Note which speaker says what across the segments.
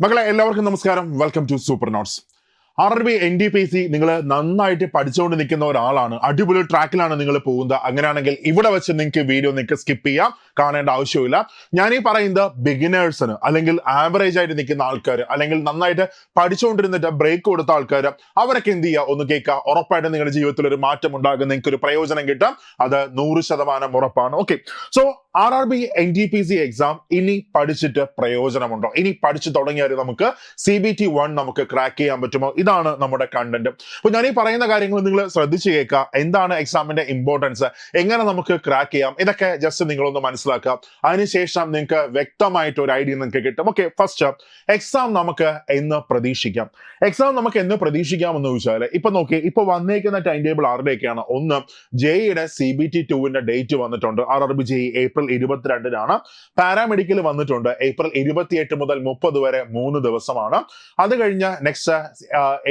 Speaker 1: മക്കളെ എല്ലാവർക്കും നമസ്കാരം. Welcome to super notes. RRB NTPC നിങ്ങൾ നന്നായിട്ട് പഠിച്ചുകൊണ്ട് നിൽക്കുന്ന ഒരാളാണ്, അടിപൊളി ട്രാക്കിലാണ് നിങ്ങൾ പോകുന്നത്. അങ്ങനെയാണെങ്കിൽ ഇവിടെ വെച്ച് നിങ്ങൾക്ക് സ്കിപ്പ് ചെയ്യാം, കാണേണ്ട ആവശ്യമില്ല. ഞാൻ ഈ പറയുന്നത് ബിഗിനേഴ്സിന് അല്ലെങ്കിൽ ആവറേജ് ആയിട്ട് നിൽക്കുന്ന ആൾക്കാർ അല്ലെങ്കിൽ നന്നായിട്ട് പഠിച്ചുകൊണ്ടിരുന്നിട്ട് ബ്രേക്ക് കൊടുത്ത ആൾക്കാർ അവരൊക്കെ എന്ത് ചെയ്യുക, ഒന്ന് കേൾക്കുക. ഉറപ്പായിട്ടും നിങ്ങളുടെ ജീവിതത്തിൽ ഒരു മാറ്റം ഉണ്ടാകും, നിങ്ങൾക്ക് ഒരു പ്രയോജനം കിട്ടാം, അത് 100% ഉറപ്പാണ്. Okay, so RRB NTPC exam ഇനി പഠിച്ചിട്ട് പ്രയോജനമുണ്ടോ? ഇനി പഠിച്ചു തുടങ്ങിയാൽ നമുക്ക് CBT 1 നമുക്ക് ക്രാക്ക് ചെയ്യാൻ പറ്റുമോ? ഇതാണ് നമ്മുടെ കണ്ടന്റ്. അപ്പൊ ഞാൻ ഈ പറയുന്ന കാര്യങ്ങൾ നിങ്ങൾ ശ്രദ്ധിച്ചു കേൾക്കുക. എന്താണ് എക്സാമിന്റെ ഇമ്പോർട്ടൻസ്, എങ്ങനെ നമുക്ക് ക്രാക്ക് ചെയ്യാം, ഇതൊക്കെ ജസ്റ്റ് നിങ്ങളൊന്ന് മനസ്സിലാക്കുക. അതിനുശേഷം നിങ്ങൾക്ക് വ്യക്തമായിട്ട് ഒരു ഐഡിയ നിങ്ങൾക്ക് കിട്ടും. ഓക്കെ, ഫസ്റ്റ് എക്സാം നമുക്ക് എന്ന് പ്രതീക്ഷിക്കാം. എന്ന് പ്രതീക്ഷിക്കാമെന്ന് ചോദിച്ചാൽ ഇപ്പൊ നോക്കി, ഇപ്പൊ വന്നേക്കുന്ന ടൈം ടേബിൾ ആരുടെയൊക്കെയാണ്? ഒന്ന്, ജെയുടെ CBT 2 ഡേറ്റ് വന്നിട്ടുണ്ട്. RRB JEE ഏപ്രിൽ 22 പാരാമെഡിക്കൽ വന്നിട്ടുണ്ട് ഏപ്രിൽ 28 മുതൽ 30 വരെ 3 ദിവസമാണ്. അത് കഴിഞ്ഞ് നെക്സ്റ്റ്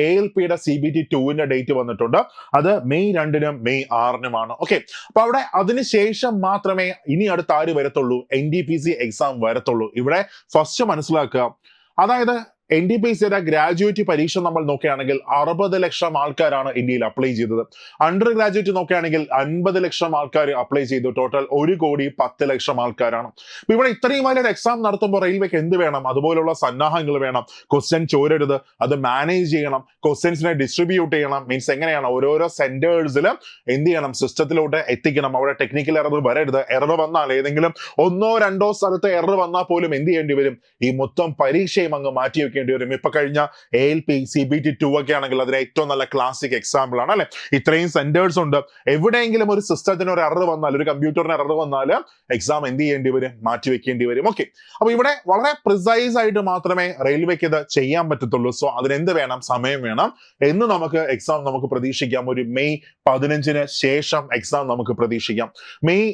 Speaker 1: ALPയുടെ CBT 2 ഡേറ്റ് വന്നിട്ടുണ്ട്. അത് മെയ് 2 മെയ് 6 ഓക്കെ, അപ്പൊ അവിടെ അതിനുശേഷം മാത്രമേ ഇനി അടുത്ത ആര് വരത്തുള്ളൂ? NTPC എക്സാം വരത്തുള്ളൂ. ഇവിടെ ഫസ്റ്റ് മനസ്സിലാക്കുക, അതായത് NTPCയുടെ ഗ്രാജുവേറ്റ് പരീക്ഷ നമ്മൾ നോക്കുകയാണെങ്കിൽ 60 ലക്ഷം ആൾക്കാരാണ് ഇന്ത്യയിൽ അപ്ലൈ ചെയ്തത്. അണ്ടർ ഗ്രാജുവേറ്റ് നോക്കുകയാണെങ്കിൽ 50 ലക്ഷം ആൾക്കാർ അപ്ലൈ ചെയ്തു. ടോട്ടൽ 1,10,00,000 ആൾക്കാരാണ്. അപ്പൊ ഇവിടെ ഇത്രയും വലിയൊരു എക്സാം നടത്തുമ്പോൾ റെയിൽവേക്ക് എന്ത് വേണം? അതുപോലുള്ള സന്നാഹങ്ങൾ വേണം. ക്വസ്റ്റ്യൻ ചോരരുത്, അത് മാനേജ് ചെയ്യണം, ക്വസ്റ്റ്യൻസിനെ ഡിസ്ട്രിബ്യൂട്ട് ചെയ്യണം. മീൻസ് എങ്ങനെയാണ് ഓരോരോ സെന്റേഴ്സിൽ എന്ത് ചെയ്യണം, സിസ്റ്റത്തിലോട്ട് എത്തിക്കണം. അവിടെ ടെക്നിക്കൽ എറർ വരരുത്. എറർ വന്നാൽ ഏതെങ്കിലും 1-2 സ്ഥലത്ത് എറർ വന്നാൽ പോലും എന്ത് ചെയ്യേണ്ടി വരും? ഈ മൊത്തം പരീക്ഷയും അങ്ങ് മാറ്റി വെക്കേണ്ടി വരും. ഇപ്പൊ കഴിഞ്ഞ ALP CBT 2 ഒക്കെ ആണെങ്കിൽ അതിന് ഏറ്റവും നല്ല ക്ലാസിക് എക്സാമ്പിൾ ആണ് അല്ലെ. ഇത്രയും സെന്റേഴ്സ് ഉണ്ട്. എവിടെയെങ്കിലും ഒരു സിസ്റ്റത്തിന് ഒരു എറർ വന്നാൽ, ഒരു കമ്പ്യൂട്ടറിന് എറർ വന്നാൽ എക്സാം എന്ത് ചെയ്യേണ്ടി വരും? മാറ്റി വെക്കേണ്ടി വരും. ഓക്കെ, അപ്പൊ ഇവിടെ വളരെ പ്രിസൈസ് ആയിട്ട് മാത്രമേ റെയിൽവേക്ക് ഇത് ചെയ്യാൻ പറ്റത്തുള്ളൂ. സോ അതിനെന്ത് വേണം? സമയം വേണം. എന്ന് നമുക്ക് എക്സാം നമുക്ക് പ്രതീക്ഷിക്കാം. ഒരു മെയ് 15 ശേഷം എക്സാം നമുക്ക് പ്രതീക്ഷിക്കാം. മെയ്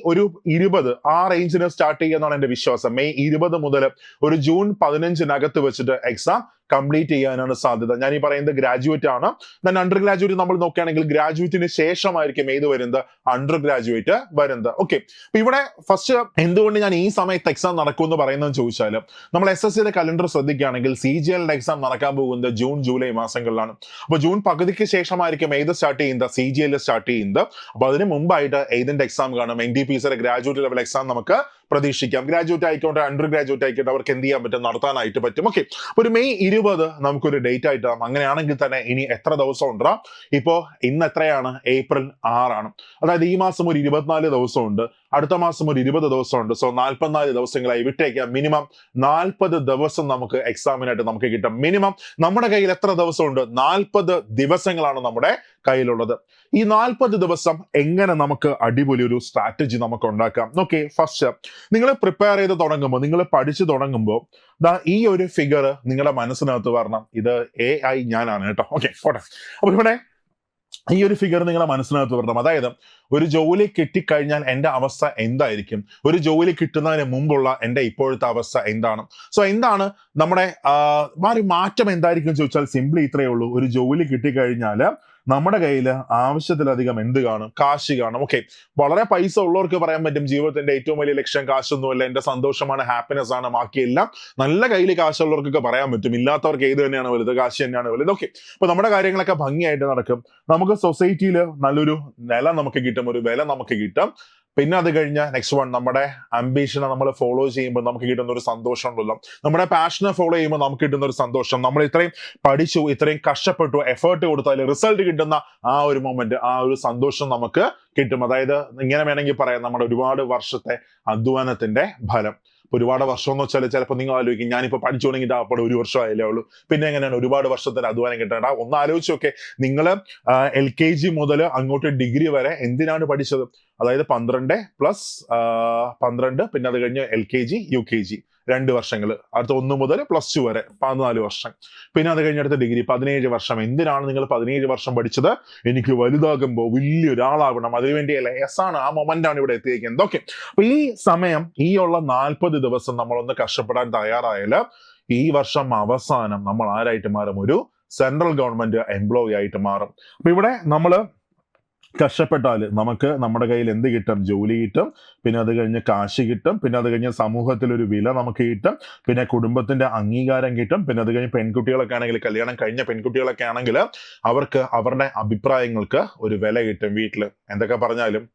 Speaker 1: 20 ആ റേഞ്ചിന് സ്റ്റാർട്ട് ചെയ്യുന്നതാണ് എന്റെ വിശ്വാസം. മെയ് 20 മുതൽ ഒരു ജൂൺ 15 വെച്ചിട്ട് എക്സാം കംപ്ലീറ്റ് ചെയ്യാനാണ് സാധ്യത. ഞാൻ ഈ പറയുന്നത് ഗ്രാജുവേറ്റ് ആണ്. ദെൻ അണ്ടർ ഗ്രാജുവേറ്റ് നമ്മൾ നോക്കുകയാണെങ്കിൽ ഗ്രാജുവേറ്റിന് ശേഷമായിരിക്കും ഏത് വരുന്നത്? അണ്ടർ ഗ്രാജുവേറ്റ് വരുന്നത്. ഓക്കെ, അപ്പൊ ഇവിടെ ഫസ്റ്റ് എന്തുകൊണ്ട് ഞാൻ ഈ സമയത്ത് എക്സാം നടക്കുമെന്ന് പറയുന്നതെന്ന് ചോദിച്ചാൽ, നമ്മൾ SSCയുടെ കലണ്ടർ ശ്രദ്ധിക്കുകയാണെങ്കിൽ CGLന്റെ എക്സാം നടക്കാൻ പോകുന്നത് ജൂൺ ജൂലൈ മാസങ്ങളിലാണ്. അപ്പൊ ജൂൺ പകുതിക്ക് ശേഷമായിരിക്കും ഏത് സ്റ്റാർട്ട് ചെയ്യുന്നത്? CGL സ്റ്റാർട്ട് ചെയ്യുന്നത്. അപ്പൊ അതിന് മുമ്പായിട്ട് ഏതിന്റെ എക്സാം കാണും? NTPCയുടെ ഗ്രാജുവേറ്റ് ലെവൽ എക്സാം നമുക്ക് പ്രതീക്ഷിക്കാം. ഗ്രാജുവേറ്റ് ആയിക്കോട്ടെ, അണ്ടർ ഗ്രാജുവേറ്റ് ആയിക്കോട്ടെ, അവർക്ക് എന്ത് ചെയ്യാൻ പറ്റും? നടത്താനായിട്ട് പറ്റും. ഓക്കെ, ഒരു മെയ് 20 നമുക്കൊരു ഡേറ്റ് ആയിട്ടാണ്. അങ്ങനെയാണെങ്കിൽ തന്നെ ഇനി എത്ര ദിവസം ഉണ്ടാ? ഇപ്പോ ഇന്ന് എത്രയാണ്? ഏപ്രിൽ 6. അതായത് ഈ മാസം ഒരു 24 ദിവസമുണ്ട്, അടുത്ത മാസം ഒരു 20 ദിവസമുണ്ട്. സോ 44 ദിവസങ്ങളായി വിട്ടേക്കാം. മിനിമം 40 ദിവസം നമുക്ക് എക്സാമിനായിട്ട് നമുക്ക് കിട്ടും. മിനിമം നമ്മുടെ കയ്യിൽ എത്ര ദിവസമുണ്ട്? 40 ദിവസങ്ങളാണ് നമ്മുടെ കയ്യിലുള്ളത്. ഈ 40 ദിവസം എങ്ങനെ നമുക്ക് അടിപൊളി ഒരു സ്ട്രാറ്റജി നമുക്ക് ഉണ്ടാക്കാം? ഓക്കെ, ഫസ്റ്റ് നിങ്ങൾ പ്രിപ്പയർ ചെയ്ത് തുടങ്ങുമ്പോൾ, നിങ്ങൾ പഠിച്ചു തുടങ്ങുമ്പോൾ ഈ ഒരു ഫിഗർ നിങ്ങളുടെ മനസ്സിനകത്ത് വരണം. ഇത് AI ഞാനാണ് കേട്ടോ. ഓക്കെ, പോട്ടെ. അപ്പൊ ഇവിടെ ഈ ഒരു ഫിഗർ നിങ്ങളുടെ മനസ്സിനകത്ത് വരണം. അതായത് ഒരു ജോലി കിട്ടിക്കഴിഞ്ഞാൽ എൻ്റെ അവസ്ഥ എന്തായിരിക്കും? ഒരു ജോലി കിട്ടുന്നതിന് മുമ്പുള്ള എൻ്റെ ഇപ്പോഴത്തെ അവസ്ഥ എന്താണ്? സോ എന്താണ് നമ്മുടെ ഒരു മാറ്റം എന്തായിരിക്കും ചോദിച്ചാൽ സിംപ്ലി ഇത്രയേ ഉള്ളൂ. ഒരു ജോലി കിട്ടിക്കഴിഞ്ഞാൽ നമ്മുടെ കയ്യിൽ ആവശ്യത്തിലധികം എന്ത് കാണും? കാശ് കാണും. ഓക്കെ, വളരെ പൈസ ഉള്ളവർക്ക് പറയാൻ പറ്റും ജീവിതത്തിന്റെ ഏറ്റവും വലിയ ലക്ഷ്യം കാശൊന്നുമല്ല, എന്റെ സന്തോഷമാണ്, ഹാപ്പിനെസ് ആണ്, ബാക്കിയെല്ലാം നല്ല കയ്യിൽ കാശുള്ളവർക്കൊക്കെ പറയാൻ പറ്റും. ഇല്ലാത്തവർക്ക് ഏത് തന്നെയാണ് വലുത്? കാശ് തന്നെയാണ് വലുത്. ഓക്കെ, അപ്പൊ നമ്മുടെ കാര്യങ്ങളൊക്കെ ഭംഗിയായിട്ട് നടക്കും. നമുക്ക് സൊസൈറ്റിയിൽ നല്ലൊരു നില നമുക്ക് കിട്ടും, ഒരു വില നമുക്ക് കിട്ടും. പിന്നെ അത് കഴിഞ്ഞ നെക്സ്റ്റ് വൺ, നമ്മുടെ അംബീഷനെ നമ്മൾ ഫോളോ ചെയ്യുമ്പോൾ നമുക്ക് കിട്ടുന്ന ഒരു സന്തോഷം ഉണ്ടല്ലോ. നമ്മുടെ പാഷനെ ഫോളോ ചെയ്യുമ്പോൾ നമുക്ക് കിട്ടുന്ന ഒരു സന്തോഷം. നമ്മൾ ഇത്രയും പഠിച്ചു, ഇത്രയും കഷ്ടപ്പെട്ടു, എഫേർട്ട് കൊടുത്താൽ റിസൾട്ട് കിട്ടുന്ന ആ ഒരു മൊമെന്റ്, ആ ഒരു സന്തോഷം നമുക്ക് കിട്ടും. അതായത് ഇങ്ങനെ വേണമെങ്കിൽ പറയാം, നമ്മുടെ ഒരുപാട് വർഷത്തെ അധ്വാനത്തിന്റെ ഫലം. ഒരുപാട് വർഷം എന്ന് വെച്ചാൽ ചിലപ്പോൾ നിങ്ങൾ ആലോചിക്കും, ഞാനിപ്പോൾ പഠിച്ചു തുടങ്ങിയിട്ട് അപ്പോൾ 1 വർഷം ആയാലേ ഉള്ളൂ, പിന്നെ എങ്ങനെയാണ് ഒരുപാട് വർഷത്തിന് അധ്വാനം കിട്ടേണ്ട? ഒന്ന് ആലോചിച്ച് നോക്കെ, നിങ്ങൾ LKG മുതൽ അങ്ങോട്ട് ഡിഗ്രി വരെ എന്തിനാണ് പഠിച്ചത്? അതായത് 12 പിന്നെ അത് കഴിഞ്ഞ് LKG UKG 2 വർഷങ്ങൾ, അടുത്ത 1 മുതൽ +2 വരെ 14 വർഷം, പിന്നെ അത് കഴിഞ്ഞടുത്ത ഡിഗ്രി 17 വർഷം. എന്തിനാണ് നിങ്ങൾ 17 വർഷം പഠിച്ചത്? എനിക്ക് വലുതാകുമ്പോൾ വലിയൊരാളാവണം, അതിനുവേണ്ടിയല്ല. ആണ് ആ മൊമെന്റ് ആണ് ഇവിടെ എത്തിയിരിക്കുന്നത്. ഓക്കെ, അപ്പൊ ഈ സമയം, ഈ ഉള്ള 40 ദിവസം നമ്മളൊന്ന് കഷ്ടപ്പെടാൻ തയ്യാറായാൽ ഈ വർഷം അവസാനം നമ്മൾ ആരായിട്ട് മാറും? ഒരു സെൻട്രൽ ഗവൺമെന്റ് എംപ്ലോയി ആയിട്ട് മാറും. അപ്പൊ ഇവിടെ നമ്മൾ കഷ്ടപ്പെട്ടാൽ നമുക്ക് നമ്മുടെ കയ്യിൽ എന്ത് കിട്ടും? ജോലി കിട്ടും, പിന്നെ അത് കഴിഞ്ഞ് കാശ് കിട്ടും, പിന്നെ അത് കഴിഞ്ഞ് സമൂഹത്തിലൊരു വില നമുക്ക് കിട്ടും, പിന്നെ കുടുംബത്തിന്റെ അംഗീകാരം കിട്ടും, പിന്നെ അത് കഴിഞ്ഞ് പെൺകുട്ടികളൊക്കെ ആണെങ്കിൽ, കല്യാണം കഴിഞ്ഞ പെൺകുട്ടികളൊക്കെ ആണെങ്കിൽ അവർക്ക് അവരുടെ അഭിപ്രായങ്ങൾക്ക് ഒരു വില കിട്ടും വീട്ടിൽ. എന്തൊക്കെ പറഞ്ഞാലും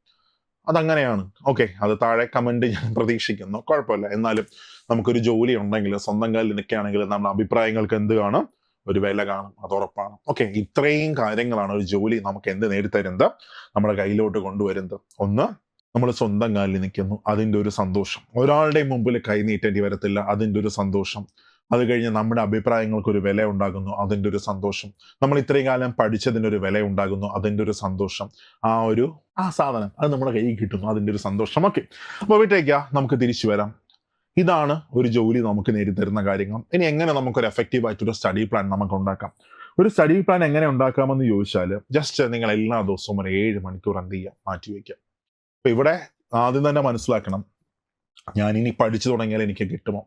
Speaker 1: അതങ്ങനെയാണ്. ഓക്കെ, അത് താഴെ കമന്റ് ഞാൻ പ്രതീക്ഷിക്കുന്നു, കുഴപ്പമില്ല. എന്നാലും നമുക്കൊരു ജോലി ഉണ്ടെങ്കിൽ, സ്വന്തം കാലിൽ നിൽക്കുകയാണെങ്കിൽ നമ്മുടെ അഭിപ്രായങ്ങൾക്ക് എന്ത് കാണും? ഒരു വില കാണും, അത് ഉറപ്പാണ്. ഓക്കെ, ഇത്രയും കാര്യങ്ങളാണ് ഒരു ജോലി നമുക്ക് എന്ത് നേടിത്തരുന്നത്, നമ്മുടെ കയ്യിലോട്ട് കൊണ്ടുവരുന്നത്. ഒന്ന്, നമ്മൾ സ്വന്തം കാലിൽ നിൽക്കുന്നു, അതിൻ്റെ ഒരു സന്തോഷം. ഒരാളുടെയും മുമ്പിൽ കൈ നീട്ടേണ്ടി വരത്തില്ല, അതിൻ്റെ ഒരു സന്തോഷം. അത് കഴിഞ്ഞ് നമ്മുടെ അഭിപ്രായങ്ങൾക്ക് ഒരു വില ഉണ്ടാകുന്നു, അതിൻ്റെ ഒരു സന്തോഷം. നമ്മൾ ഇത്രയും കാലം പഠിച്ചതിനൊരു വില ഉണ്ടാകുന്നു, അതിൻ്റെ ഒരു സന്തോഷം. ആ സാധനം അത് നമ്മുടെ കയ്യിൽ കിട്ടുന്നു, അതിൻ്റെ ഒരു സന്തോഷം. ഓക്കെ, അപ്പോൾ വീട്ടിലേക്ക് നമുക്ക് തിരിച്ചു വരാം. ഇതാണ് ഒരു ജോലി നമുക്ക് നേടിത്തരുന്ന കാര്യങ്ങൾ. ഇനി എങ്ങനെ നമുക്കൊരു എഫക്റ്റീവ് ആയിട്ടൊരു സ്റ്റഡി പ്ലാൻ നമുക്ക് ഉണ്ടാക്കാം? ഒരു സ്റ്റഡി പ്ലാൻ എങ്ങനെ ഉണ്ടാക്കാമെന്ന് ചോദിച്ചാൽ, ജസ്റ്റ് നിങ്ങൾ എല്ലാ ദിവസവും ഒരു 7 മണിക്കൂർ എന്ത് ചെയ്യുക? മാറ്റിവെക്കുക. അപ്പൊ ഇവിടെ ആദ്യം തന്നെ മനസ്സിലാക്കണം, ഞാൻ ഇനി പഠിച്ചു തുടങ്ങിയാൽ എനിക്ക് കിട്ടുമോ?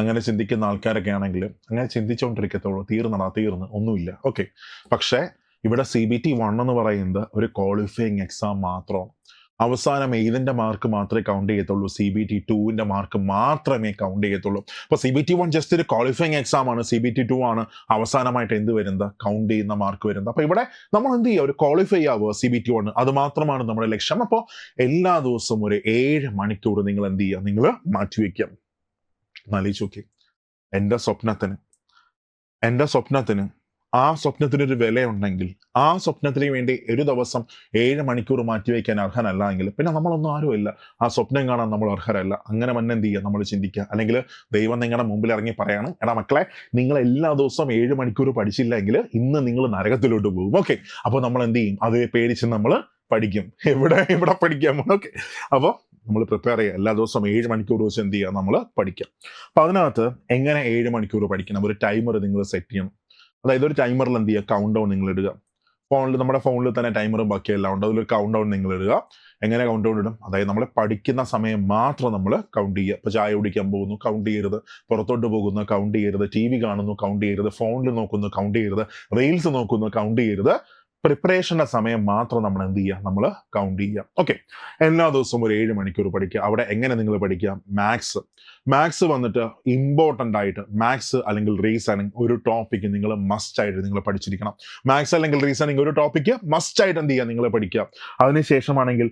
Speaker 1: അങ്ങനെ ചിന്തിക്കുന്ന ആൾക്കാരൊക്കെ ആണെങ്കിൽ അങ്ങനെ ചിന്തിച്ചുകൊണ്ടിരിക്കത്തുള്ളൂ. തീർന്ന് ഒന്നുമില്ല. ഓക്കെ, പക്ഷേ ഇവിടെ CBT 1 എന്ന് പറയുന്നത് ഒരു ക്വാളിഫയിങ് എക്സാം മാത്രമാണ്. അവസാനം ഇതിന്റെ മാർക്ക് മാത്രമേ കൗണ്ട് ചെയ്യത്തുള്ളൂ, CBT 2ന്റെ മാർക്ക് മാത്രമേ കൗണ്ട് ചെയ്യത്തുള്ളൂ. അപ്പൊ CBT 1 ജസ്റ്റ് ഒരു ക്വാളിഫയിങ് എക്സാം ആണ്, CBT 2 ആണ് അവസാനമായിട്ട് എന്ത് വരുന്നത്? കൗണ്ട് ചെയ്യുന്ന മാർക്ക് വരുന്നത്. അപ്പൊ ഇവിടെ നമ്മൾ എന്ത് ചെയ്യുക? ഒരു ക്വാളിഫൈ ആവുക CBT 1, അത് മാത്രമാണ് നമ്മുടെ ലക്ഷ്യം. അപ്പോൾ എല്ലാ ദിവസവും ഒരു 7 മണിക്കൂർ നിങ്ങൾ എന്ത് ചെയ്യുക? നിങ്ങൾ മാറ്റിവെക്കാം. ആലോചിച്ച് നോക്കി, എൻ്റെ സ്വപ്നത്തിന് ആ സ്വപ്നത്തിനൊരു വിലയുണ്ടെങ്കിൽ, ആ സ്വപ്നത്തിന് വേണ്ടി ഒരു ദിവസം 7 മണിക്കൂർ മാറ്റിവെക്കാൻ അർഹനല്ല എങ്കിൽ പിന്നെ നമ്മളൊന്നും ആരുമില്ല. ആ സ്വപ്നം കാണാൻ നമ്മൾ അർഹരല്ല. അങ്ങനെ മന്നെ എന്ത് ചെയ്യുക? നമ്മൾ ചിന്തിക്കുക. അല്ലെങ്കിൽ ദൈവം നിങ്ങളുടെ മുമ്പിൽ ഇറങ്ങി പറയാണ്, എടാ മക്കളെ, നിങ്ങൾ എല്ലാ ദിവസവും 7 മണിക്കൂർ പഠിച്ചില്ല എങ്കിൽ ഇന്ന് നിങ്ങൾ നരകത്തിലോട്ട് പോകും. ഓക്കെ, അപ്പോൾ നമ്മൾ എന്ത് ചെയ്യും? അത് പേടിച്ച് നമ്മൾ പഠിക്കും. എവിടെ പഠിക്കാം? ഓക്കെ, അപ്പോൾ നമ്മൾ പ്രിപ്പയർ ചെയ്യുക. എല്ലാ ദിവസവും 7 മണിക്കൂർ വെച്ച് എന്ത് ചെയ്യുക? നമ്മൾ പഠിക്കാം. അപ്പോൾ അതിനകത്ത് എങ്ങനെ 7 മണിക്കൂർ പഠിക്കണം? ഒരു ടൈമർ നിങ്ങൾ സെറ്റ് ചെയ്യണം. അതായത് ഒരു ടൈമറിൽ എന്ത് ചെയ്യുക? കൗണ്ട് ഡൗൺ നിങ്ങൾ ഇടുക. നമ്മുടെ ഫോണിൽ തന്നെ ടൈമറും ബാക്കിയെല്ലാം ഉണ്ട്. അതിലൊരു കൗണ്ട് ഡൗൺ നിങ്ങൾ ഇടുക. എങ്ങനെ കൗണ്ട് ഡൗൺ ഇടും? അതായത് നമ്മൾ പഠിക്കുന്ന സമയം മാത്രം നമ്മൾ കൗണ്ട് ചെയ്യുക. ഇപ്പോൾ ചായ കുടിക്കാൻ പോകുന്നു, കൗണ്ട് ചെയ്യരുത്. പുറത്തോട്ട് പോകുന്നു, കൗണ്ട് ചെയ്യരുത്. TV കാണുന്നു, കൗണ്ട് ചെയ്യരുത്. ഫോണിൽ നോക്കുന്നു, കൗണ്ട് ചെയ്യരുത്. റീൽസ് നോക്കുന്നു, കൗണ്ട് ചെയ്യരുത്. പ്രിപ്പറേഷന്റെ സമയം മാത്രം നമ്മൾ എന്ത് ചെയ്യുക? നമ്മൾ കൗണ്ട് ചെയ്യുക. ഓക്കെ, എല്ലാ ദിവസവും ഒരു 7 മണിക്കൂർ പഠിക്കുക. അവിടെ എങ്ങനെ നിങ്ങൾ പഠിക്കുക? മാത്സ് വന്നിട്ട് ഇമ്പോർട്ടൻ്റ് ആയിട്ട് മാത്സ് അല്ലെങ്കിൽ റീസണിങ് ഒരു ടോപ്പിക്ക് നിങ്ങൾ മസ്റ്റ് ആയിട്ട് നിങ്ങൾ പഠിച്ചിരിക്കണം. മാത്സ് അല്ലെങ്കിൽ റീസണിങ് ഒരു ടോപ്പിക്ക് മസ്റ്റ് ആയിട്ട് എന്ത് ചെയ്യുക? നിങ്ങൾ പഠിക്കുക. അതിനുശേഷമാണെങ്കിൽ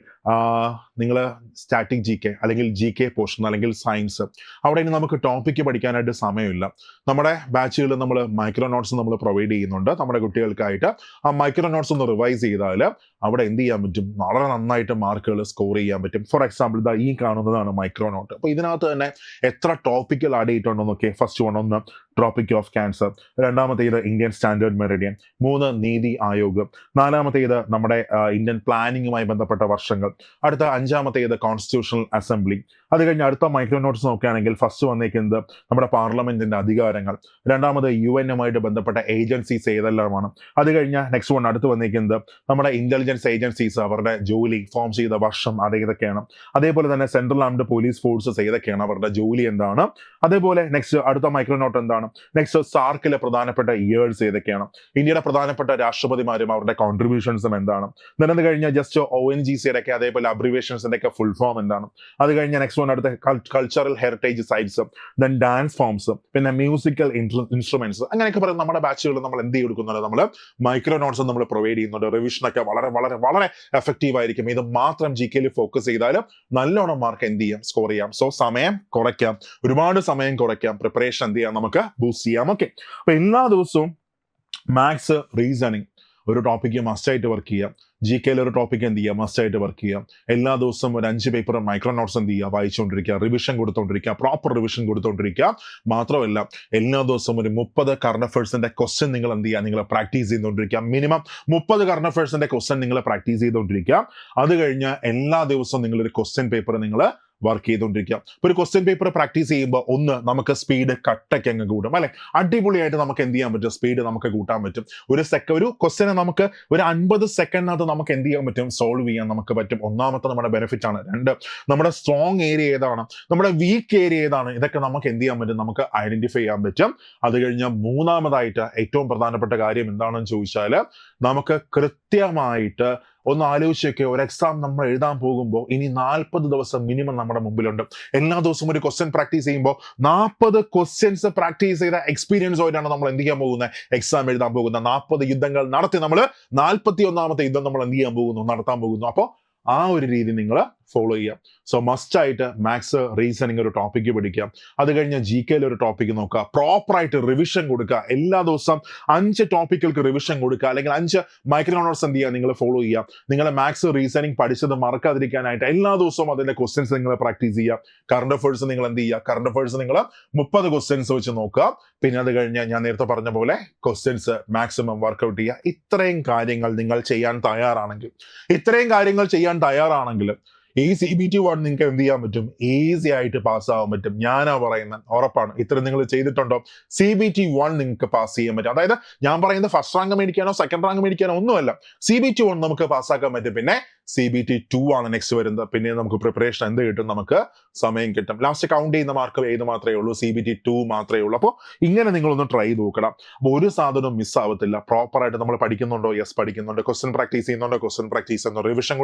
Speaker 1: നിങ്ങൾ സ്റ്റാറ്റിക് GK അല്ലെങ്കിൽ GK പോർഷൻ അല്ലെങ്കിൽ സയൻസ്, അവിടെ ഇനി നമുക്ക് ടോപ്പിക്ക് പഠിക്കാനായിട്ട് സമയമില്ല. നമ്മുടെ ബാച്ചുകളിൽ നമ്മൾ മൈക്രോ നോട്ട്സ് നമ്മൾ പ്രൊവൈഡ് ചെയ്യുന്നുണ്ട് നമ്മുടെ കുട്ടികൾക്കായിട്ട്. ആ മൈക്രോ നോട്ട്സ് ഒന്ന് റിവൈസ് ചെയ്താൽ അവിടെ എന്ത് ചെയ്യാൻ പറ്റും? വളരെ നന്നായിട്ട് മാർക്കുകൾ സ്കോർ ചെയ്യാൻ പറ്റും. ഫോർ എക്സാമ്പിൾ ഈ കാണുന്നതാണ് മൈക്രോ നോട്ട്. അപ്പോൾ ഇതിനകത്ത് തന്നെ എത്ര ടോപ്പിക്കൽ ആഡ് ചെയ്തിട്ടുണ്ടെന്നൊക്കെ. ഫസ്റ്റ് 1 ട്രോപ്പിക് ഓഫ് ക്യാൻസർ, രണ്ടാമത്തേത് Indian standard meridian, 3 Niti Aayog, 4മത്തേത് നമ്മുടെ ഇന്ത്യൻ പ്ലാനിങ്ങുമായി ബന്ധപ്പെട്ട വർഷങ്ങൾ, അടുത്ത 5മത്തേത് കോൺസ്റ്റിറ്റ്യൂഷണൽ അസംബ്ലി. അത് കഴിഞ്ഞ് അടുത്ത മൈക്രോ നോട്ട്സ് നോക്കുകയാണെങ്കിൽ ഫസ്റ്റ് വന്നേക്കുന്നത് നമ്മുടെ പാർലമെന്റിന്റെ അധികാരങ്ങൾ, രണ്ടാമത് UN-ഉമായിട്ട് ബന്ധപ്പെട്ട ഏജൻസീസ് ഏതെല്ലാമാണ്. അത് കഴിഞ്ഞ് നെക്സ്റ്റ് വൺ അടുത്ത് വന്നേക്കുന്നത് നമ്മുടെ ഇന്റലിജൻസ് ഏജൻസീസ്, അവരുടെ ജോലി ഫോം ചെയ്ത വർഷം അതേതൊക്കെയാണ്. അതേപോലെ തന്നെ സെൻട്രൽ ആംഡ് പോലീസ് ഫോഴ്സസ് ഏതൊക്കെയാണ്, അവരുടെ ജോലി എന്താണ്. അതേപോലെ നെക്സ്റ്റ് അടുത്ത മൈക്രോ നോട്ട് എന്താണ്? നെക്സ്റ്റ് സാർക്കിലെ പ്രധാനപ്പെട്ട ഇയേഴ്സ് ഏതൊക്കെയാണ്, ഇന്ത്യയുടെ പ്രധാനപ്പെട്ട രാഷ്ട്രപതിമാരും അവരുടെ കോൺട്രിബ്യൂഷൻസും എന്താണ്. അത് കഴിഞ്ഞ ജസ്റ്റ് ONGCയുടെ ഒക്കെ അതേപോലെ അബ്രിവേഷൻസിന്റെ ഒക്കെ ഫുൾ ഫോം എന്താണ്. അത് കഴിഞ്ഞ നെക്സ്റ്റ് വൺ അടുത്ത cultural heritage sites, then dance forms, പിന്നെ മ്യൂസിക്കൽ ഇൻസ്ട്രുമെന്റ്സ്, അങ്ങനെയൊക്കെ പറയുന്നത് നമ്മുടെ ബാച്ചുകളിൽ നമ്മൾ എന്ത് കൊടുക്കുന്നുണ്ട്? നമ്മൾ മൈക്രോ നോട്ട്സ് നമ്മൾ പ്രൊവൈഡ് ചെയ്യുന്നുണ്ട്. റിവിഷനൊക്കെ വളരെ വളരെ വളരെ എഫക്റ്റീവ് ആയിരിക്കും. ഇത് മാത്രം GKയിൽ ഫോക്കസ് ചെയ്താലും നല്ലോണം മാർക്ക് എന്ത് ചെയ്യാം? സ്കോർ ചെയ്യാം. സോ സമയം കുറയ്ക്കാം, ഒരുപാട് സമയം കുറയ്ക്കാം. പ്രിപ്പറേഷൻ എന്ത് ചെയ്യാം? നമുക്ക് ബൂസ്റ്റ് ചെയ്യാം. ഓക്കെ, അപ്പൊ എല്ലാ ദിവസവും മാത്സ് റീസണിങ് ഒരു ടോപ്പിക്ക് മസ്റ്റായിട്ട് വർക്ക് ചെയ്യാം. GKയിൽ ഒരു ടോപ്പിക്ക് എന്ത് ചെയ്യുക? മസ്റ്റായിട്ട് വർക്ക് ചെയ്യാം. എല്ലാ ദിവസവും ഒരു 5 പേപ്പർ മൈക്രോ നോട്ട്സ് എന്ത് ചെയ്യുക? വായിച്ചുകൊണ്ടിരിക്കുക, റിവിഷൻ കൊടുത്തോണ്ടിരിക്കുക, പ്രോപ്പർ റിവിഷൻ കൊടുത്തോണ്ടിരിക്കുക. മാത്രമല്ല എല്ലാ ദിവസവും ഒരു 30 കറണ്ട് അഫയേഴ്സിന്റെ ക്വസ്റ്റ്യൻ നിങ്ങൾ എന്ത് ചെയ്യുക? നിങ്ങൾ പ്രാക്ടീസ് ചെയ്തുകൊണ്ടിരിക്കുക. മിനിമം 30 കറണ്ട് അഫയേഴ്സിന്റെ ക്വസ്റ്റ്യൻ നിങ്ങൾ പ്രാക്ടീസ് ചെയ്തുകൊണ്ടിരിക്കുക. അത് കഴിഞ്ഞ് എല്ലാ ദിവസവും നിങ്ങളൊരു ക്വസ്റ്റ്യൻ പേപ്പർ നിങ്ങൾ വർക്ക് ചെയ്തുകൊണ്ടിരിക്കുക. ഇപ്പൊ ഒരു ക്വസ്റ്റ്യൻ പേപ്പർ പ്രാക്ടീസ് ചെയ്യുമ്പോൾ നമുക്ക് സ്പീഡ് കട്ടയ്ക്ക് അങ്ങ് കൂടും, അല്ലെ? അടിപൊളിയായിട്ട് നമുക്ക് എന്ത് ചെയ്യാൻ പറ്റും? സ്പീഡ് നമുക്ക് കൂട്ടാൻ പറ്റും. ഒരു ക്വസ്റ്റ്യനെ നമുക്ക് ഒരു 50 സെക്കൻഡിനകത്ത് നമുക്ക് എന്ത് ചെയ്യാൻ പറ്റും? സോൾവ് ചെയ്യാൻ നമുക്ക് പറ്റും. ഒന്നാമത്തെ നമ്മുടെ ബെനിഫിറ്റ് ആണ്. 2, നമ്മുടെ സ്ട്രോങ് ഏരിയ ഏതാണ്, നമ്മുടെ വീക്ക് ഏരിയ ഏതാണ്, ഇതൊക്കെ നമുക്ക് എന്ത് ചെയ്യാൻ പറ്റും? നമുക്ക് ഐഡന്റിഫൈ ചെയ്യാൻ പറ്റും. അത് കഴിഞ്ഞ് 3മതായിട്ട് ഏറ്റവും പ്രധാനപ്പെട്ട കാര്യം എന്താണെന്ന് ചോദിച്ചാൽ നമുക്ക് കൃത്യമായിട്ട് ഒന്ന് ആലോചിച്ചൊക്കെ ഒരു എക്സാം നമ്മൾ എഴുതാൻ പോകുമ്പോൾ ഇനി 40 ദിവസം മിനിമം നമ്മുടെ മുമ്പിലുണ്ട്. എല്ലാ ദിവസവും ഒരു ക്വസ്റ്റ്യൻ പ്രാക്ടീസ് ചെയ്യുമ്പോൾ 40 ക്വസ്റ്റ്യൻസ് പ്രാക്ടീസ് ചെയ്ത എക്സ്പീരിയൻസ് ആയിട്ടാണ് നമ്മൾ എന്ത് ചെയ്യാൻ പോകുന്നത്, എക്സാം എഴുതാൻ പോകുന്നത്. 40 യുദ്ധങ്ങൾ നടത്തി നമ്മൾ 41ാമത്തെ യുദ്ധം നമ്മൾ എന്ത് ചെയ്യാൻ പോകുന്നു, നടത്താൻ പോകുന്നു. അപ്പോൾ ആ ഒരു രീതി നിങ്ങൾ ഫോളോ ചെയ്യാം. സോ മസ്റ്റ് ആയിട്ട് മാത്സ് റീസണിങ് ഒരു ടോപ്പിക്ക് പഠിക്കാം. അത് കഴിഞ്ഞ് GK ഒരു ടോപ്പിക്ക് നോക്കുക, പ്രോപ്പറായിട്ട് റിവിഷൻ കൊടുക്കുക. എല്ലാ ദിവസവും 5 ടോപ്പിക്കൾക്ക് റിവിഷൻ കൊടുക്കുക, അല്ലെങ്കിൽ 5 മൈക്രോ നോട്ട്സ് എന്ത് ചെയ്യുക, നിങ്ങൾ ഫോളോ ചെയ്യുക. നിങ്ങളെ മാത്സ് റീസണിങ് പഠിച്ചത് മറക്കാതിരിക്കാനായിട്ട് എല്ലാ ദിവസവും അതിന്റെ ക്വസ്റ്റ്യൻസ് നിങ്ങൾ പ്രാക്ടീസ് ചെയ്യുക. കറണ്ട് അഫേഴ്സ് നിങ്ങൾ എന്ത് ചെയ്യുക, കറണ്ട് അഫേഴ്സ് നിങ്ങൾ 30 ക്വസ്റ്റ്യൻസ് വെച്ച് നോക്കുക. പിന്നെ അത് കഴിഞ്ഞ് ഞാൻ നേരത്തെ പറഞ്ഞ പോലെ ക്വസ്റ്റ്യൻസ് മാക്സിമം വർക്ക്ഔട്ട് ചെയ്യുക. ഇത്രയും കാര്യങ്ങൾ നിങ്ങൾ ചെയ്യാൻ തയ്യാറാണെങ്കിൽ ഈ CBT1 നിങ്ങൾക്ക് എന്ത് ചെയ്യാൻ പറ്റും, ഈസി ആയിട്ട് പാസ്സാവാൻ പറ്റും. ഞാനാ പറയുന്നത്, ഉറപ്പാണ്. ഇത്ര നിങ്ങൾ ചെയ്തിട്ടുണ്ടോ, CBT1 നിങ്ങൾക്ക് പാസ് ചെയ്യാൻ പറ്റും. അതായത് ഞാൻ പറയുന്നത് ഫസ്റ്റ് റാങ്ക് മേടിക്കാനോ സെക്കൻഡ് റാങ്ക് മേടിക്കാനോ ഒന്നുമല്ല. CBT1 നമുക്ക് പാസ്സാക്കാൻ പറ്റും. പിന്നെ CBT2 ആണ് നെക്സ്റ്റ് വരുന്നത്. പിന്നെ നമുക്ക് പ്രിപ്പറേഷൻ എന്ത് കിട്ടും, നമുക്ക് സമയം കിട്ടും. ലാസ്റ്റ് കൗണ്ട് ചെയ്യുന്ന മാർക്ക് ഏത് മാത്രമേ ഉള്ളൂ, CBT2 മാത്രമേ ഉള്ളൂ. അപ്പോൾ ഇങ്ങനെ നിങ്ങളൊന്ന് ട്രൈ ചെയ്ത് നോക്കണം. അപ്പോൾ ഒരു സാധനവും മിസ്സാവത്തില്ല. പ്രോപ്പറായിട്ട് നമ്മൾ പഠിക്കുന്നുണ്ടോ, യെസ് പഠിക്കുന്നുണ്ട്. ക്വസ്റ്റ്യൻ പ്രാക്ടീസ് ചെയ്യുന്നുണ്ടോ, റിവിഷൻ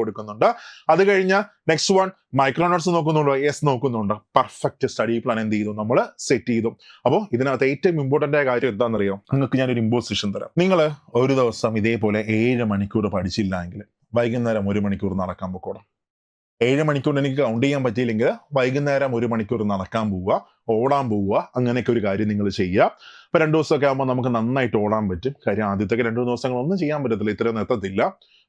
Speaker 1: കൊടുക്കുന്നുണ്ട്. അത് കഴിഞ്ഞ് നെക്സ്റ്റ് വൺ മൈക്രോ നോട്ട്സ് നോക്കുന്നുണ്ടോ, യെസ് നോക്കുന്നുണ്ട്. പെർഫെക്റ്റ് സ്റ്റഡി പ്ലാൻ എന്ത് ചെയ്തു, നമ്മൾ സെറ്റ് ചെയ്തു. അപ്പോൾ ഇതിനകത്ത് ഏറ്റവും ഇമ്പോർട്ടന്റ് ആയ കാര്യം എന്താണെന്നറിയോ, നിങ്ങൾക്ക് ഞാനൊരു ഇമ്പോസിഷൻ തരാം. നിങ്ങൾ ഒരു ദിവസം ഇതേപോലെ 7 മണിക്കൂർ പഠിച്ചില്ല എങ്കിൽ വൈകുന്നേരം 1 മണിക്കൂർ നടക്കാൻ പോക്കോളാം. 7 മണിക്കൂർ എനിക്ക് കൗണ്ട് ചെയ്യാൻ പറ്റിയില്ലെങ്കിൽ വൈകുന്നേരം 1 മണിക്കൂർ നടക്കാൻ പോവുക, ഓടാൻ പോവുക. അങ്ങനെയൊക്കെ ഒരു കാര്യം നിങ്ങൾ ചെയ്യുക. ഇപ്പൊ 2 ദിവസമൊക്കെ ആകുമ്പോൾ നമുക്ക് നന്നായിട്ട് ഓടാൻ പറ്റും. കാര്യം ആദ്യത്തെ 2 ദിവസങ്ങളൊന്നും ചെയ്യാൻ പറ്റത്തില്ല, ഇത്രയൊന്നും എത്തത്തില്ല.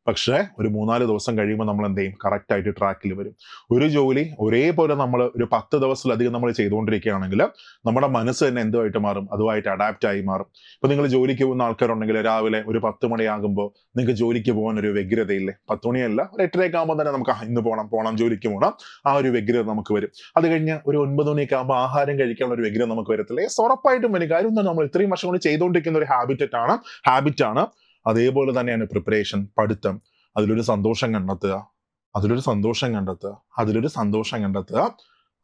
Speaker 1: പക്ഷേ ഒരു 3-4 ദിവസം കഴിയുമ്പോൾ നമ്മൾ എന്ത് ചെയ്യും, കറക്റ്റ് ആയിട്ട് ട്രാക്കിൽ വരും. ഒരു ജോലി ഒരേപോലെ നമ്മൾ ഒരു 10 ദിവസത്തിലധികം നമ്മൾ ചെയ്തുകൊണ്ടിരിക്കുകയാണെങ്കിൽ നമ്മുടെ മനസ്സ് തന്നെ എന്തുമായിട്ട് മാറും, അതുമായിട്ട് അഡാപ്റ്റ് ആയി മാറും. ഇപ്പൊ നിങ്ങൾ ജോലിക്ക് പോകുന്ന ആൾക്കാരുണ്ടെങ്കിൽ രാവിലെ ഒരു 10 മണിയാകുമ്പോൾ നിങ്ങൾക്ക് ജോലിക്ക് പോകാൻ ഒരു വ്യഗ്രതയില്ലേ, 10 മണിയല്ല ഒരു 8:30 ആകുമ്പോൾ തന്നെ നമുക്ക് ഇന്ന് പോകണം ജോലിക്ക് പോകണം, ആ ഒരു വ്യഗ്രത നമുക്ക് വരും. അത് കഴിഞ്ഞ് ഒരു 9 മണിയൊക്കെ ആകുമ്പോൾ ആഹാരം കഴിക്കാനുള്ള ഒരു വ്യഗ്രത നമുക്ക് വരത്തില്ല. ഉറപ്പായിട്ടും വരും. കാര്യം എന്താണ്, നമ്മൾ ഇത്രയും വർഷം കൊണ്ട് ചെയ്തുകൊണ്ടിരിക്കുന്ന ഒരു ഹാബിറ്റാണ്. അതേപോലെ തന്നെയാണ് പ്രിപ്പറേഷൻ, പഠിത്തം. അതിലൊരു സന്തോഷം കണ്ടെത്തുക.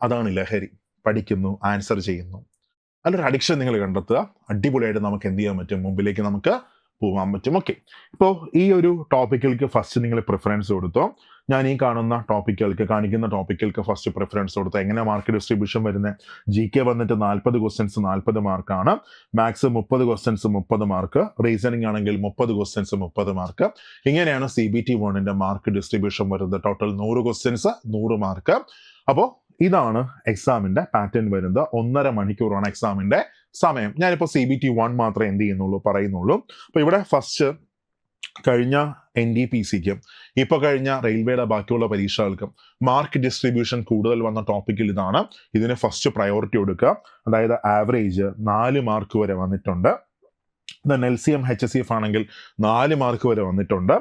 Speaker 1: അതാണ് ലഹരി. പഠിക്കുന്നു, ആൻസർ ചെയ്യുന്നു, അതിലൊരു അഡിക്ഷൻ നിങ്ങൾ കണ്ടെത്തുക. അടിപൊളിയായിട്ട് നമുക്ക് എന്ത് ചെയ്യാൻ പറ്റും, മുമ്പിലേക്ക് നമുക്ക് പോകാൻ പറ്റും. ഓക്കെ, ഇപ്പോൾ ഈ ഒരു ടോപ്പിക്കൽക്ക് ഫസ്റ്റ് നിങ്ങൾ പ്രിഫറൻസ് കൊടുത്തോ. ഞാൻ ഈ കാണിക്കുന്ന ടോപ്പിക്കൽക്ക് ഫസ്റ്റ് പ്രിഫറൻസ് കൊടുത്തോ. എങ്ങനെ മാർക്ക് ഡിസ്ട്രിബ്യൂഷൻ വരുന്നത്, GK വന്നിട്ട് 40 ക്വസ്റ്റ്യൻസ് 40 മാർക്കാണ്, മാത്സ് 30 ക്വസ്റ്റ്യൻസ് 30 മാർക്ക്, റീസണിങ് ആണെങ്കിൽ 30 ക്വസ്റ്റ്യൻസ് 30 മാർക്ക്. ഇങ്ങനെയാണ് CBT1 മാർക്ക് ഡിസ്ട്രിബ്യൂഷൻ വരുന്നത്. Total 100 questions 100 mark. അപ്പോൾ ഇതാണ് എക്സാമിന്റെ പാറ്റേൺ വരുന്നത്. 1.5 മണിക്കൂറാണ് എക്സാമിന്റെ സമയം. ഞാനിപ്പോൾ CBT1 മാത്രമേ എന്ത് പറയുന്നുള്ളൂ. അപ്പൊ ഇവിടെ ഫസ്റ്റ് കഴിഞ്ഞ NDPCക്കും ഇപ്പോൾ കഴിഞ്ഞ റെയിൽവേയുടെ ബാക്കിയുള്ള പരീക്ഷകൾക്കും മാർക്ക് ഡിസ്ട്രിബ്യൂഷൻ കൂടുതൽ വന്ന ടോപ്പിക്കിൽ ഇതാണ്. ഇതിന് ഫസ്റ്റ് പ്രയോറിറ്റി കൊടുക്കുക. അതായത് ആവറേജ് 4 മാർക്ക് വരെ വന്നിട്ടുണ്ട്. LCM HCF ആണെങ്കിൽ 4 മാർക്ക് വരെ വന്നിട്ടുണ്ട്.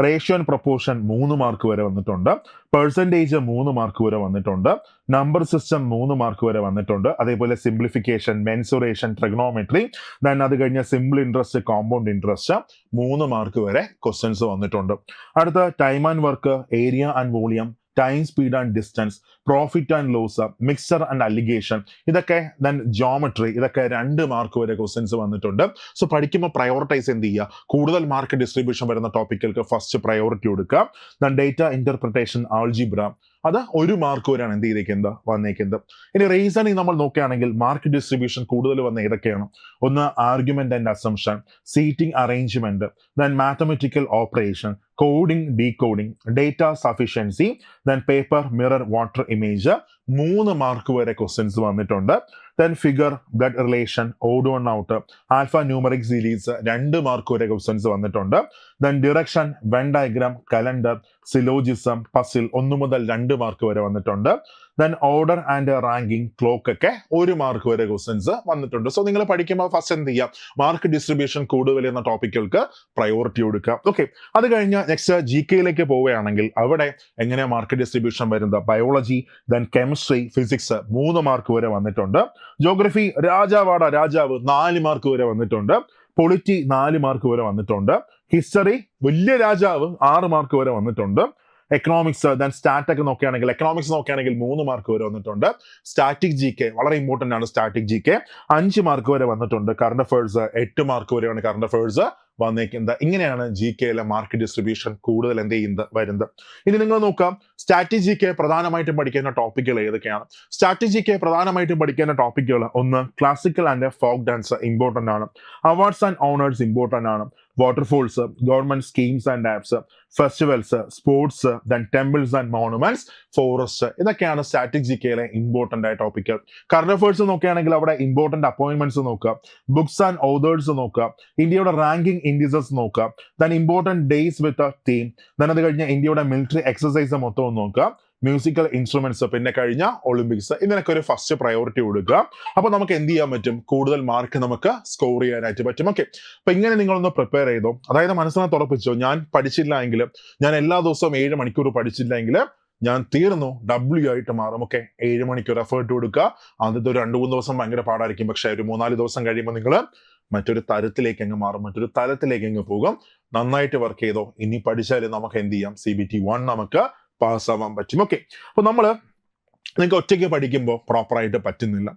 Speaker 1: റേഷ്യോ ആൻഡ് പ്രൊപ്പോർഷൻ 3 മാർക്ക് വരെ വന്നിട്ടുണ്ട്. പെർസെൻറ്റേജ് 3 മാർക്ക് വരെ വന്നിട്ടുണ്ട്. നമ്പർ സിസ്റ്റം 3 മാർക്ക് വരെ വന്നിട്ടുണ്ട്. അതേപോലെ സിംപ്ലിഫിക്കേഷൻ, മെൻസുറേഷൻ, ട്രിഗണോമെട്രി, ദെൻ അത് കഴിഞ്ഞ simple interest, compound interest 3 mark വരെ ക്വസ്റ്റ്യൻസ് വന്നിട്ടുണ്ട്. അടുത്ത time and work, area and volume, time, speed and distance, profit and loss, mixture and alligation, ഇതൊക്കെ ദെൻ ജോമെട്രി, ഇതൊക്കെ 2 മാർക്ക് വരെ ക്വസ്റ്റ്യൻസ് വന്നിട്ടുണ്ട്. സോ പഠിക്കുമ്പോൾ പ്രയോറിറ്റൈസ് എന്ത് ചെയ്യുക, കൂടുതൽ മാർക്ക് ഡിസ്ട്രിബ്യൂഷൻ വരുന്ന ടോപ്പിക്കൽക്ക് ഫസ്റ്റ് പ്രയോറിറ്റി കൊടുക്കുക. ദെൻ ഡേറ്റ ഇന്റർപ്രിട്ടേഷൻ, ആൾജിബ്ര, അത് 1 മാർക്ക് വരെയാണ് എന്ത് വന്നേക്കുന്നത്. ഇനി റീസണിങ് നമ്മൾ നോക്കുകയാണെങ്കിൽ മാർക്ക് ഡിസ്ട്രിബ്യൂഷൻ കൂടുതൽ വന്ന ഏതൊക്കെയാണ്, ഒന്ന് argument and assumption, seating arrangement, then mathematical operation, coding, decoding, data sufficiency, then paper, mirror, water image 3 mark വരെ ക്വസ്റ്റ്യൻസ് വന്നിട്ടുണ്ട്. Then figure, blood relation, odd one out, alpha numeric series 2 mark വരെ questions വന്നിട്ടുണ്ട്. Then direction, when diagram, calendar, syllogism, puzzle 1 മുതൽ 2 mark വരെ വന്നിട്ടുണ്ട്. Then order and ranking, clock ഒക്കെ 1 mark വരെ questions വന്നിട്ടുണ്ട്. സോ നിങ്ങൾ പഠിക്കുമ്പോൾ ഫസ്റ്റ് എന്ത് ചെയ്യാം, മാർക്ക് ഡിസ്ട്രിബ്യൂഷൻ കൂടുതൽ എന്ന ടോപ്പിക്കുകൾക്ക് പ്രയോറിറ്റി കൊടുക്കുക. ഓക്കെ, അത് കഴിഞ്ഞ് നെക്സ്റ്റ് GKയിലേക്ക് പോവുകയാണെങ്കിൽ അവിടെ എങ്ങനെയാണ് മാർക്ക് ഡിസ്ട്രിബ്യൂഷൻ വരുന്നത്, biology, then chemistry, physics 3 mark വരെ വന്നിട്ടുണ്ട്. ജോഗ്രഫി, രാജാവ് 4 മാർക്ക് വരെ വന്നിട്ടുണ്ട്. പൊളിറ്റി 4 മാർക്ക് വരെ വന്നിട്ടുണ്ട്. ഹിസ്റ്ററി, വലിയ രാജാവ് 6 മാർക്ക് വരെ വന്നിട്ടുണ്ട്. എക്കണോമിക്സ്, ദെൻ എക്കണോമിക്സ് നോക്കുകയാണെങ്കിൽ 3 മാർക്ക് വരെ വന്നിട്ടുണ്ട്. സ്റ്റാറ്റിക് GK വളരെ ഇമ്പോർട്ടന്റ് ആണ്. സ്റ്റാറ്റിക് GK 5 മാർക്ക് വരെ വന്നിട്ടുണ്ട്. കറണ്ട് അഫയേഴ്സ് 8 മാർക്ക് വരെയാണ് കറണ്ട് അഫയേഴ്സ് വന്നേക്കുന്നത്. ഇങ്ങനെയാണ് GK മാർക്ക് ഡിസ്ട്രിബ്യൂഷൻ കൂടുതൽ എന്ത് ചെയ്യുന്നത് വരുന്നത്. ഇനി നിങ്ങൾ നോക്കാം സ്ട്രാറ്റജിക്ക് പ്രധാനമായിട്ടും പഠിക്കുന്ന ടോപ്പിക്കുകൾ ഏതൊക്കെയാണ്. സ്ട്രാറ്റജിക്ക് പ്രധാനമായിട്ടും പഠിക്കുന്ന ടോപ്പിക്കുകൾ ഒന്ന് classical and folk dance important ആണ്. അവാർഡ്സ് ആൻഡ് ഓണേഴ്സ് ഇമ്പോർട്ടൻ്റ് ആണ്. Waterfalls, government schemes and apps, festivals, sports, then temples and monuments, forest, ഇതൊക്കെയാണ് സ്ട്രാറ്റജിക്കയിലെ ഇമ്പോർട്ടൻ്റ് ആയ ടോപ്പിക്കുകൾ. കറണ്ട് അഫയേഴ്സ് നോക്കുകയാണെങ്കിൽ അവിടെ ഇമ്പോർട്ടൻ്റ് അപ്പോയിന്റ്മെന്റ്സ് നോക്കുക, ബുക്സ് ആൻഡ് ഓതേഴ്സ് നോക്കുക, ഇന്ത്യയുടെ റാങ്കിങ് ഇൻഡിസസ് നോക്കുക, then important days with theme, then അത് കഴിഞ്ഞ് ഇന്ത്യയുടെ മിലിറ്ററി എക്സസൈസ് മൊത്തം നോക്കുക, മ്യൂസിക്കൽ ഇൻസ്ട്രുമെന്റ്സ്, പിന്നെ കഴിഞ്ഞ ഒളിമ്പിക്സ്, ഇതിനൊക്കെ ഒരു ഫസ്റ്റ് പ്രയോറിറ്റി കൊടുക്കുക. അപ്പൊ നമുക്ക് എന്ത് ചെയ്യാൻ പറ്റും, കൂടുതൽ മാർക്ക് നമുക്ക് സ്കോർ ചെയ്യാനായിട്ട് പറ്റും. ഓക്കെ, അപ്പൊ ഇങ്ങനെ നിങ്ങളൊന്ന് പ്രിപ്പയർ ചെയ്തോ. അതായത് മനസ്സിനകത്ത് ഉറപ്പിച്ചോ, ഞാൻ പഠിച്ചില്ല എങ്കിൽ, ഞാൻ എല്ലാ ദിവസവും 7 മണിക്കൂർ പഠിച്ചില്ല എങ്കിൽ ഞാൻ തീർന്നു W ആയിട്ട് മാറും. ഓക്കെ, 7 മണിക്കൂർ എഫേർട്ട് കൊടുക്കുക. ആദ്യത്തെ ഒരു 2-3 ദിവസം ഭയങ്കര പാടായിരിക്കും, പക്ഷെ ഒരു 3-4 ദിവസം കഴിയുമ്പോൾ നിങ്ങൾ മറ്റൊരു തരത്തിലേക്ക് അങ്ങ് മാറും, മറ്റൊരു തലത്തിലേക്ക് അങ്ങ് പോകും. നന്നായിട്ട് വർക്ക് ചെയ്തോ. ഇനി പഠിച്ചാൽ നമുക്ക് എന്ത് ചെയ്യാം, CBT 1 നമുക്ക് പാസ്സാവാൻ പറ്റും. ഓക്കെ, അപ്പൊ നിങ്ങൾക്ക് ഒറ്റയ്ക്ക് പഠിക്കുമ്പോൾ പ്രോപ്പറായിട്ട് പറ്റുന്നില്ല.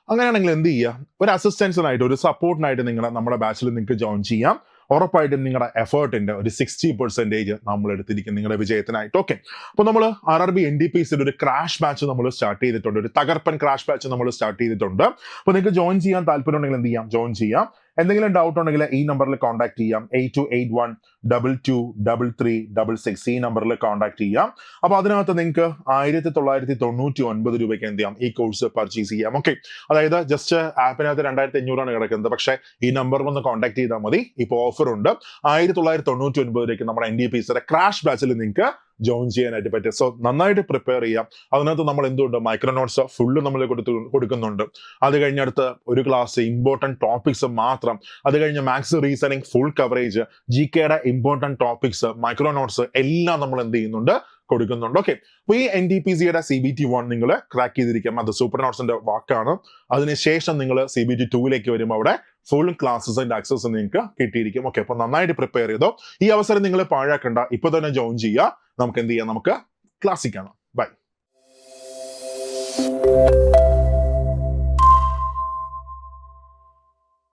Speaker 1: അങ്ങനെയാണെങ്കിൽ എന്ത് ചെയ്യുക, ഒരു അസിസ്റ്റൻസിനായിട്ട്, ഒരു സപ്പോർട്ടിനായിട്ട് നമ്മുടെ ബാച്ചിൽ നിങ്ങൾക്ക് ജോയിൻ ചെയ്യാം. ഉറപ്പായിട്ടും നിങ്ങളുടെ എഫേർട്ടിന്റെ ഒരു 60% നമ്മൾ എടുത്തിരിക്കും നിങ്ങളുടെ വിജയത്തിനായിട്ട്. ഓക്കെ, അപ്പോൾ നമ്മൾ RRB NDPCയുടെ ഒരു ക്രാഷ് ബാച്ച് നമ്മൾ സ്റ്റാർട്ട് ചെയ്തിട്ടുണ്ട്, ഒരു തകർപ്പൻ ക്രാഷ് ബാച്ച് നമ്മൾ സ്റ്റാർട്ട് ചെയ്തിട്ടുണ്ട്. അപ്പോൾ നിങ്ങൾക്ക് ജോയിൻ ചെയ്യാൻ താല്പര്യം ഉണ്ടെങ്കിൽ എന്ത് ചെയ്യാം, ജോയിൻ ചെയ്യാം. എന്തെങ്കിലും ഡൗട്ട് ഉണ്ടെങ്കിൽ ഈ നമ്പറിൽ കോൺടാക്ട് ചെയ്യാം, 8281223366, ഈ നമ്പറിൽ കോൺടാക്ട് ചെയ്യാം. അപ്പോൾ അതിനകത്ത് നിങ്ങൾക്ക് 1999 രൂപയ്ക്ക് എന്ത് ചെയ്യാം, ഈ കോഴ്സ് പർച്ചേസ് ചെയ്യാം. ഓക്കെ, അതായത് ജസ്റ്റ് ആപ്പിനകത്ത് 2500 കിടക്കുന്നത്, പക്ഷേ ഈ നമ്പറിൽ ഒന്ന് കോൺടാക്ട് ചെയ്താൽ മതി. ഇപ്പോൾ ഓഫർ ഉണ്ട്. 1999 നമ്മുടെ NDPCയുടെ ക്രാഷ് ബാച്ചിൽ നിങ്ങൾക്ക് ജോയിൻ ചെയ്യാനായിട്ട് പറ്റും. സോ നന്നായിട്ട് പ്രിപ്പയർ ചെയ്യാം. അതിനകത്ത് നമ്മൾ എന്തുകൊണ്ട് മൈക്രോ നോട്ട്സ് ഫുള്ള് നമ്മൾ കൊടുക്കുന്നുണ്ട്. അത് കഴിഞ്ഞടുത്ത് ഒരു ക്ലാസ് ഇമ്പോർട്ടൻറ്റ് ടോപ്പിക്സ് മാത്രം, അത് കഴിഞ്ഞ് മാത്സ് റീസണിങ് ഫുൾ കവറേജ്, GKയുടെ ഇമ്പോർട്ടൻറ്റ് ടോപ്പിക്സ്, മൈക്രോ നോട്ട്സ് എല്ലാം നമ്മൾ എന്ത് ചെയ്യുന്നുണ്ട്, കൊടുക്കുന്നുണ്ട്. ഓക്കെ, അപ്പോൾ ഈ NDPCയുടെ CBT 1 നിങ്ങൾ ക്രാക്ക് ചെയ്തിരിക്കാം. അത് സൂപ്പർ നോട്ട്സിന്റെ വാക്കാണ്. അതിനുശേഷം നിങ്ങൾ CBT 2ലേക്ക് വരുമ്പോൾ അവിടെ ഫുൾ ക്ലാസ്സസ് ആൻഡ് ആക്സസ് നിങ്ങൾക്ക് കിട്ടിയിരിക്കും. ഓക്കെ, അപ്പോൾ നന്നായിട്ട് പ്രിപ്പയർ ചെയ്തോ. ഈ അവസരം നിങ്ങൾ പാഴാക്കണ്ട, ഇപ്പൊ തന്നെ ജോയിൻ ചെയ്യുക. നമുക്ക് എന്ത് ചെയ്യാം, നമുക്ക് ക്ലാസ്സിൽ കാണാം. ബൈ.